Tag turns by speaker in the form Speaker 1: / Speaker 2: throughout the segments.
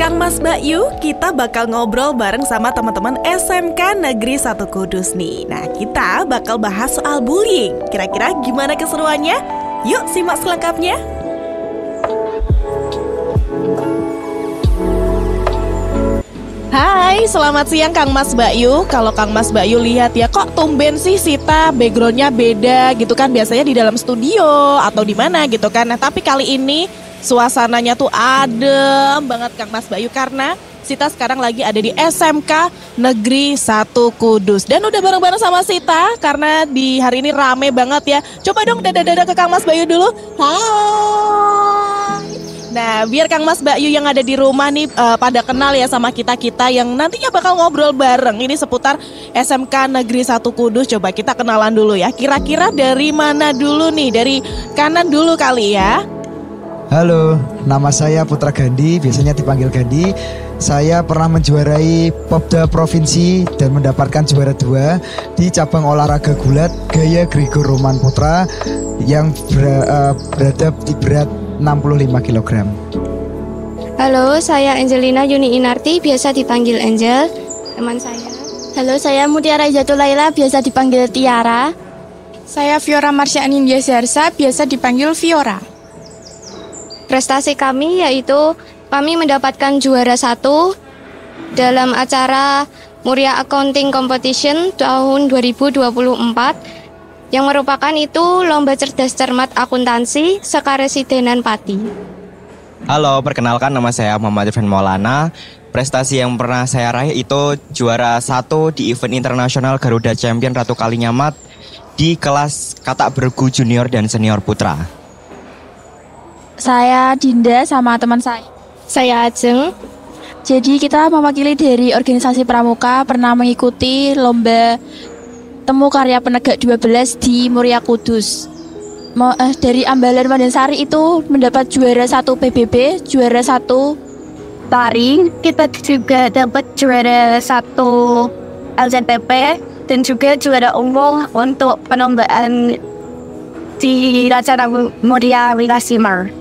Speaker 1: Kang Mas Bayu, kita bakal ngobrol bareng sama teman-teman SMK Negeri 1 Kudus nih. Nah, kita bakal bahas soal bullying. Kira-kira gimana keseruannya? Yuk simak selengkapnya. Hai, selamat siang Kang Mas Bayu. Kalau Kang Mas Bayu lihat ya, kok tumben sih Sita backgroundnya beda gitu kan. Biasanya di dalam studio atau di mana gitu kan. Nah, tapi kali ini suasananya tuh adem banget Kang Mas Bayu karena Sita sekarang lagi ada di SMK Negeri 1 Kudus. Dan udah bareng-bareng sama Sita karena di hari ini rame banget ya. Coba dong dadah-dadah ke Kang Mas Bayu dulu. Hai. Nah, biar Kang Mas Bayu yang ada di rumah nih pada kenal ya sama kita-kita yang nantinya bakal ngobrol bareng. Ini seputar SMK Negeri 1 Kudus. Coba kita kenalan dulu ya. Kira-kira dari mana dulu nih? Dari kanan dulu kali ya.
Speaker 2: Halo, nama saya Putra Gandhi, biasanya dipanggil Gandhi. Saya pernah menjuarai Popda Provinsi dan mendapatkan juara 2 di cabang olahraga gulat gaya Gregor Roman Putra yang berada di berat 65 kg.
Speaker 3: Halo, saya Angelina Yuni Inarti, biasa dipanggil Angel, teman saya. Halo, saya Mutiara Izatul Laila, biasa dipanggil Tiara.
Speaker 4: Saya Fiora Marsya Nindya Zarsa, biasa dipanggil Fiora.
Speaker 3: Prestasi kami yaitu kami mendapatkan juara 1 dalam acara Muria Accounting Competition tahun 2024 yang merupakan itu lomba cerdas cermat akuntansi sekaresidenan Pati.
Speaker 5: Halo, perkenalkan nama saya Muhammad Irfan Maulana. Prestasi yang pernah saya raih itu juara 1 di event internasional Garuda Champion Ratu Kalinyamat di kelas katak bergu junior dan senior putra.
Speaker 6: Saya Dinda sama teman saya.
Speaker 3: Saya Ajeng.
Speaker 6: Jadi kita mewakili dari organisasi Pramuka pernah mengikuti lomba Temu Karya Penegak 12 di Muria Kudus. Dari Ambalan Wandansari itu mendapat juara 1 PBB, juara 1
Speaker 7: tari. Kita juga dapat juara 1 LZPP dan juga juara umum untuk perlombaan di acara Muria Wilasimar.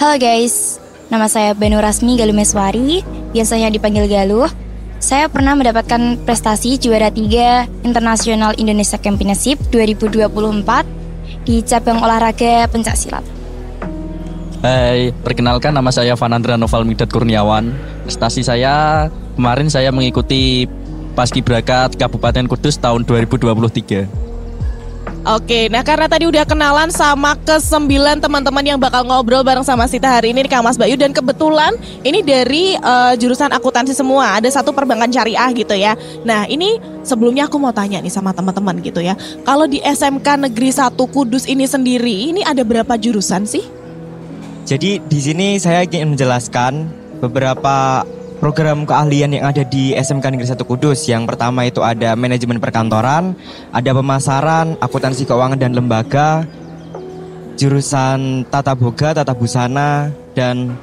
Speaker 8: Halo guys, nama saya Benu Rasmi Galumeswari, biasanya dipanggil Galuh. Saya pernah mendapatkan prestasi juara 3 International Indonesia Championship 2024 di cabang olahraga pencaksilat.
Speaker 9: Hai, perkenalkan nama saya Vanandra Noval Midat Kurniawan. Prestasi saya kemarin saya mengikuti Paskibraka Kabupaten Kudus tahun 2023.
Speaker 1: Oke, nah karena tadi udah kenalan sama ke-9 teman-teman yang bakal ngobrol bareng sama Sita hari ini Kang Mas Bayu. Dan kebetulan ini dari jurusan akuntansi semua, ada 1 perbankan syariah gitu ya. Nah ini sebelumnya aku mau tanya nih sama teman-teman gitu ya. Kalau di SMK Negeri 1 Kudus ini sendiri, ini ada berapa jurusan sih?
Speaker 5: Jadi di sini saya ingin menjelaskan beberapa program keahlian yang ada di SMK Negeri 1 Kudus. Yang pertama itu ada manajemen perkantoran, ada pemasaran, akuntansi keuangan dan lembaga, jurusan tata boga, tata busana, dan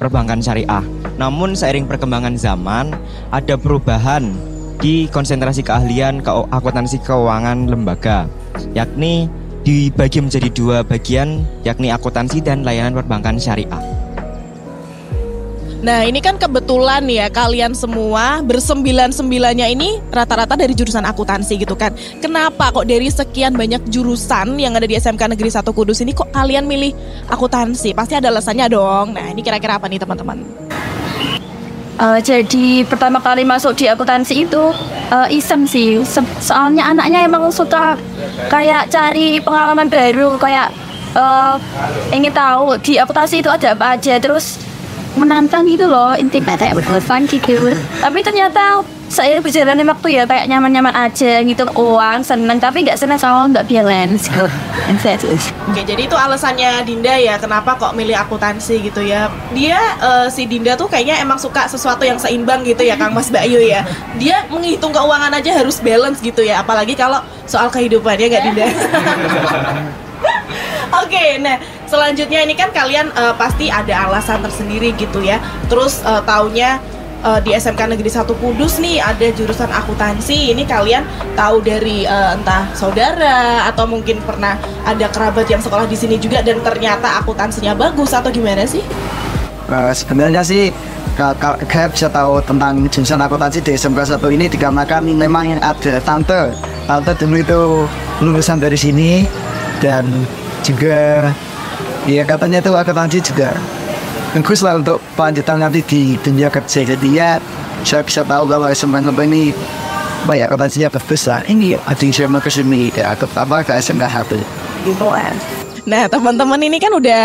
Speaker 5: perbankan syariah. Namun seiring perkembangan zaman, ada perubahan di konsentrasi keahlian akuntansi keuangan lembaga, yakni dibagi menjadi 2 bagian, yakni akuntansi dan layanan perbankan syariah.
Speaker 1: Nah ini kan kebetulan ya kalian semua bersembilan-sembilannya ini rata-rata dari jurusan akuntansi gitu kan. Kenapa kok dari sekian banyak jurusan yang ada di SMK Negeri 1 Kudus ini kok kalian milih akuntansi? Pasti ada alasannya dong. Nah ini kira-kira apa nih teman-teman?
Speaker 7: Jadi pertama kali masuk di akuntansi itu iseng sih. Soalnya anaknya emang suka kayak cari pengalaman baru, kayak ingin tahu di akuntansi itu ada apa aja, terus menantang gitu loh, intinya kayak berlebihan gitu. Tapi ternyata saya berjalannya waktu ya kayak nyaman-nyaman aja gitu, uang seneng tapi nggak seneng soal nggak balance.
Speaker 1: Oke, jadi itu alasannya Dinda ya kenapa kok milih akuntansi gitu ya. Dia si Dinda tuh kayaknya emang suka sesuatu yang seimbang gitu ya Kang Mas Bayu ya. Dia menghitung keuangan aja harus balance gitu ya, apalagi kalau soal kehidupannya nggak Dinda. Oke, nah selanjutnya ini kan kalian pasti ada alasan tersendiri gitu ya. Terus taunya di SMK Negeri 1 Kudus nih ada jurusan akuntansi. Ini kalian tahu dari entah saudara atau mungkin pernah ada kerabat yang sekolah di sini juga dan ternyata akuntansinya bagus atau gimana sih?
Speaker 2: Sebenarnya sih saya bisa tahu tentang jurusan akuntansi di SMK 1 ini dikarenakan memang ada tante dulu itu lulusan dari sini, dan juga ya katanya itu akuntansi juga bagus lah untuk lanjutan nanti di dunia kerja. Jadi ya saya bisa tahu bahwa SMK ini banyak akuntansinya bagus lah. Ini ada yang saya mau kesini ya, terutama ke SMK 1 gitu lah.
Speaker 1: Nah teman-teman ini kan udah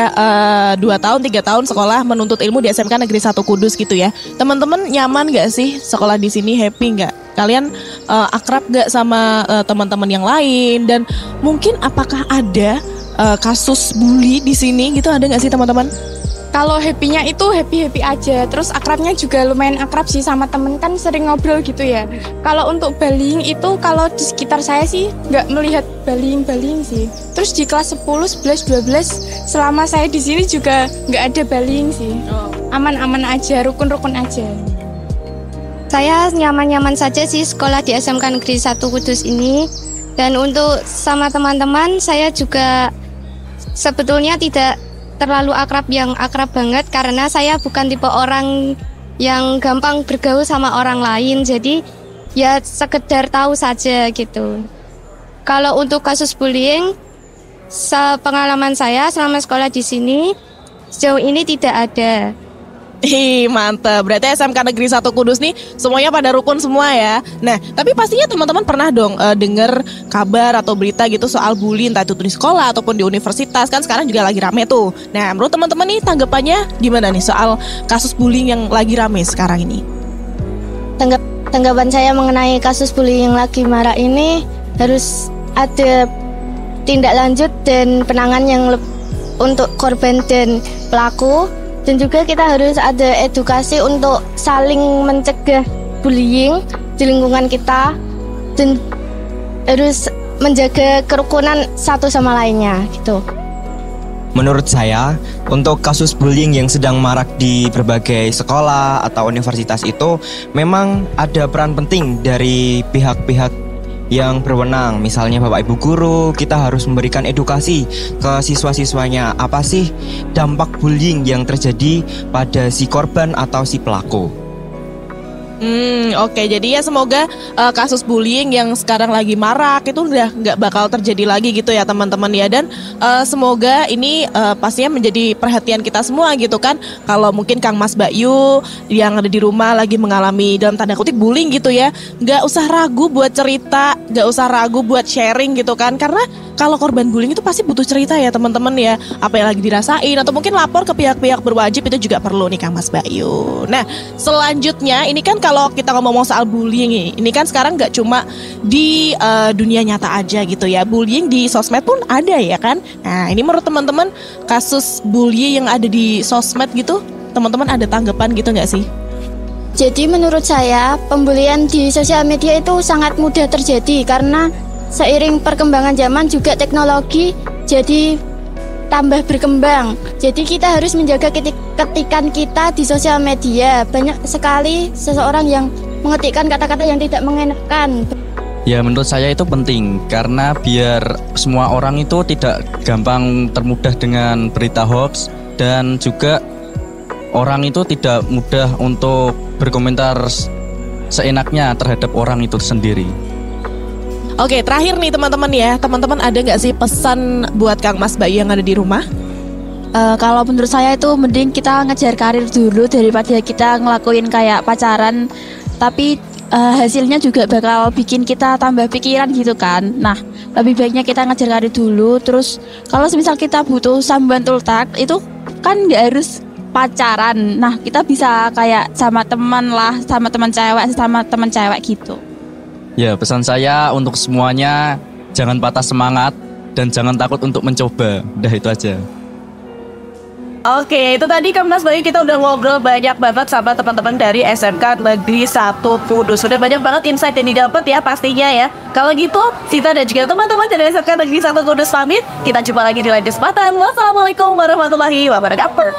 Speaker 1: 2 tahun 3 tahun sekolah menuntut ilmu di SMK Negeri 1 Kudus gitu ya. Teman-teman nyaman gak sih sekolah di sini, happy gak? Kalian akrab gak sama teman-teman yang lain? Dan mungkin apakah ada kasus bully di sini gitu, ada gak sih teman-teman?
Speaker 4: Kalau happy-nya itu happy-happy aja. Terus akrabnya juga lumayan akrab sih sama temen, kan sering ngobrol gitu ya. Kalau untuk bullying itu kalau di sekitar saya sih nggak melihat bullying sih. Terus di kelas 10, 11, 12 selama saya di sini juga nggak ada bullying sih. Aman-aman aja, rukun-rukun aja.
Speaker 3: Saya nyaman-nyaman saja sih sekolah di SMK Negeri 1 Kudus ini. Dan untuk sama teman-teman, saya juga sebetulnya tidak terlalu akrab banget, karena saya bukan tipe orang yang gampang bergaul sama orang lain. Jadi ya sekedar tahu saja gitu. Kalau untuk kasus bullying, sepengalaman saya selama sekolah di sini sejauh ini tidak ada.
Speaker 1: Mantap, berarti SMK Negeri 1 Kudus nih semuanya pada rukun semua ya. Nah, tapi pastinya teman-teman pernah dong dengar kabar atau berita gitu soal bully, entah itu di sekolah ataupun di universitas, kan sekarang juga lagi rame tuh. Nah, menurut teman-teman nih tanggapannya gimana nih soal kasus bullying yang lagi rame sekarang ini?
Speaker 3: Tanggapan saya mengenai kasus bullying yang lagi marak ini, harus ada tindak lanjut dan penanganan yang untuk korban dan pelaku. Dan juga kita harus ada edukasi untuk saling mencegah bullying di lingkungan kita, dan harus menjaga kerukunan satu sama lainnya gitu.
Speaker 5: Menurut saya, untuk kasus bullying yang sedang marak di berbagai sekolah atau universitas itu memang ada peran penting dari pihak-pihak yang berwenang. Misalnya Bapak Ibu Guru, kita harus memberikan edukasi ke siswa-siswanya, apa sih dampak bullying yang terjadi pada si korban atau si pelaku.
Speaker 1: Oke, jadi ya semoga kasus bullying yang sekarang lagi marak itu udah nggak bakal terjadi lagi gitu ya teman-teman ya. Dan semoga ini pastinya menjadi perhatian kita semua gitu kan. Kalau mungkin Kang Mas Bayu yang ada di rumah lagi mengalami dalam tanda kutip bullying gitu ya, nggak usah ragu buat cerita, nggak usah ragu buat sharing gitu kan. Karena kalau korban bullying itu pasti butuh cerita ya teman-teman ya, apa yang lagi dirasain, atau mungkin lapor ke pihak-pihak berwajib, itu juga perlu nih Kang Mas Bayu. Nah selanjutnya ini kan kalau kita ngomong soal bullying ini kan sekarang nggak cuma di dunia nyata aja gitu ya, bullying di sosmed pun ada ya kan. Nah ini menurut teman-teman kasus bullying yang ada di sosmed gitu, teman-teman ada tanggapan gitu nggak sih?
Speaker 3: Jadi menurut saya pembulian di sosial media itu sangat mudah terjadi, karena seiring perkembangan zaman juga teknologi jadi tambah berkembang. Jadi kita harus menjaga ketikan kita di sosial media. Banyak sekali seseorang yang mengetikkan kata-kata yang tidak mengenakan.
Speaker 9: Ya menurut saya itu penting, karena biar semua orang itu tidak gampang termudah dengan berita hoax, dan juga orang itu tidak mudah untuk berkomentar seenaknya terhadap orang itu sendiri.
Speaker 1: Oke, terakhir nih teman-teman ya, teman-teman ada nggak sih pesan buat Kang Mas Bayu yang ada di rumah?
Speaker 6: Kalau menurut saya itu mending kita ngejar karir dulu daripada kita ngelakuin kayak pacaran, tapi hasilnya juga bakal bikin kita tambah pikiran gitu kan. Nah, lebih baiknya kita ngejar karir dulu. Terus kalau misal kita butuh sambuan tultak, itu kan nggak harus pacaran. Nah, kita bisa kayak sama teman lah, sama teman cewek gitu.
Speaker 9: Ya, pesan saya untuk semuanya, jangan patah semangat dan jangan takut untuk mencoba. Udah itu aja.
Speaker 7: Oke, itu tadi Kang Mas Bayu, kita udah ngobrol banyak banget sama teman-teman dari SMK Negeri 1 Kudus. Sudah banyak banget insight yang didapat ya pastinya ya. Kalau gitu, Sita dan juga teman-teman dari SMK Negeri 1 Kudus pamit. Kita jumpa lagi di lain kesempatan. Wassalamualaikum warahmatullahi wabarakatuh.